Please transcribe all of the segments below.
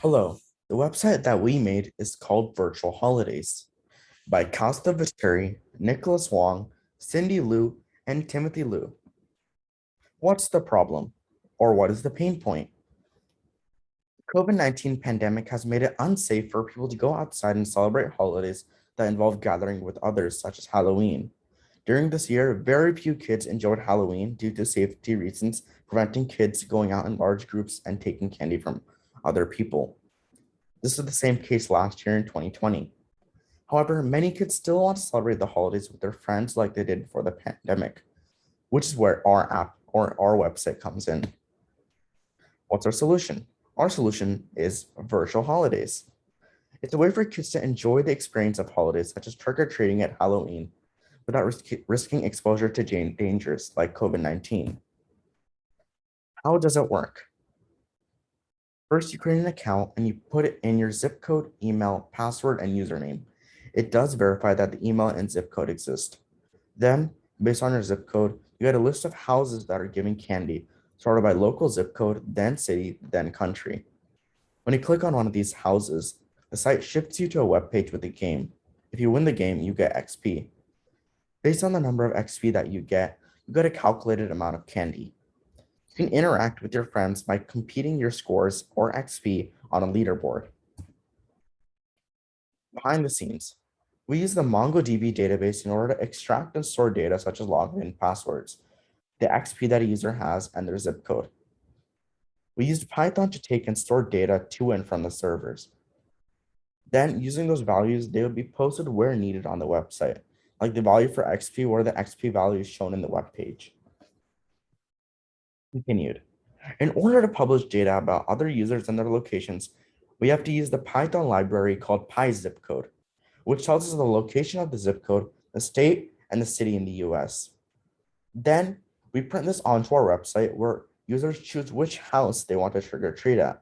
Hello. The website that we made is called Virtual Holidays by Costa Viteri, Nicholas Wong, Cindy Liu, and Timothy Liu. What's the problem? Or what is the pain point? COVID-19 pandemic has made it unsafe for people to go outside and celebrate holidays that involve gathering with others, such as Halloween. During this year, very few kids enjoyed Halloween due to safety reasons, preventing kids going out in large groups and taking candy from other people. This is the same case last year in 2020. However, many kids still want to celebrate the holidays with their friends like they did before the pandemic, which is where our app or our website comes in. What's our solution? Our solution is virtual holidays. It's a way for kids to enjoy the experience of holidays, such as trick-or-treating at Halloween, without risking exposure to dangers like COVID-19. How does it work? First, you create an account and you put it in your zip code, email, password, and username. It does verify that the email and zip code exist. Then, based on your zip code, you get a list of houses that are giving candy, sorted by local zip code, then city, then country. When you click on one of these houses, the site shifts you to a web page with a game. If you win the game, you get XP. Based on the number of XP that you get a calculated amount of candy. You can interact with your friends by competing your scores or XP on a leaderboard. Behind the scenes, we use the MongoDB database in order to extract and store data such as login passwords, the XP that a user has, and their zip code. We used Python to take and store data to and from the servers. Then, using those values, they would be posted where needed on the website, like the value for XP where the XP value is shown in the web page. Continued. In order to publish data about other users and their locations, we have to use the Python library called pyzipcode, which tells us the location of the zip code, the state, and the city in the US. Then we print this onto our website where users choose which house they want to trick or treat at.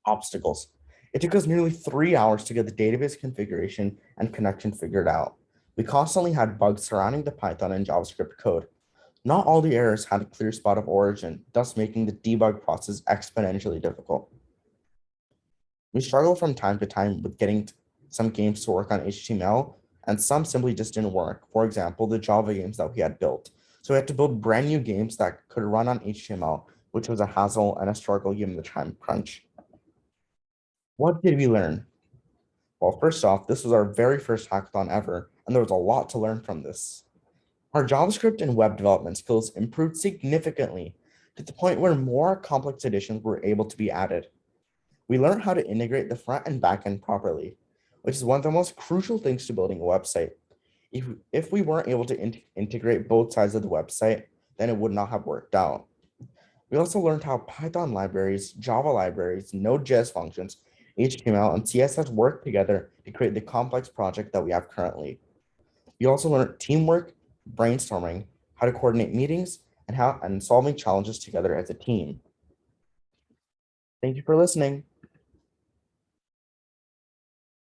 Obstacles. It took us nearly 3 hours to get the database configuration and connection figured out. We constantly had bugs surrounding the Python and JavaScript code. Not all the errors had a clear spot of origin, thus making the debug process exponentially difficult. We struggle from time to time with getting some games to work on HTML, and some simply just didn't work. For example, the Java games that we had built. So we had to build brand new games that could run on HTML, which was a hassle and a struggle given the time crunch. What did we learn? Well, first off, this was our very first hackathon ever, and there was a lot to learn from this. Our JavaScript and web development skills improved significantly to the point where more complex additions were able to be added. We learned how to integrate the front and back end properly, which is one of the most crucial things to building a website. If we weren't able to integrate both sides of the website, then it would not have worked out. We also learned how Python libraries, Java libraries, Node.js functions, HTML, and CSS work together to create the complex project that we have currently. We also learned teamwork, brainstorming, how to coordinate meetings, and solving challenges together as a team. Thank you for listening.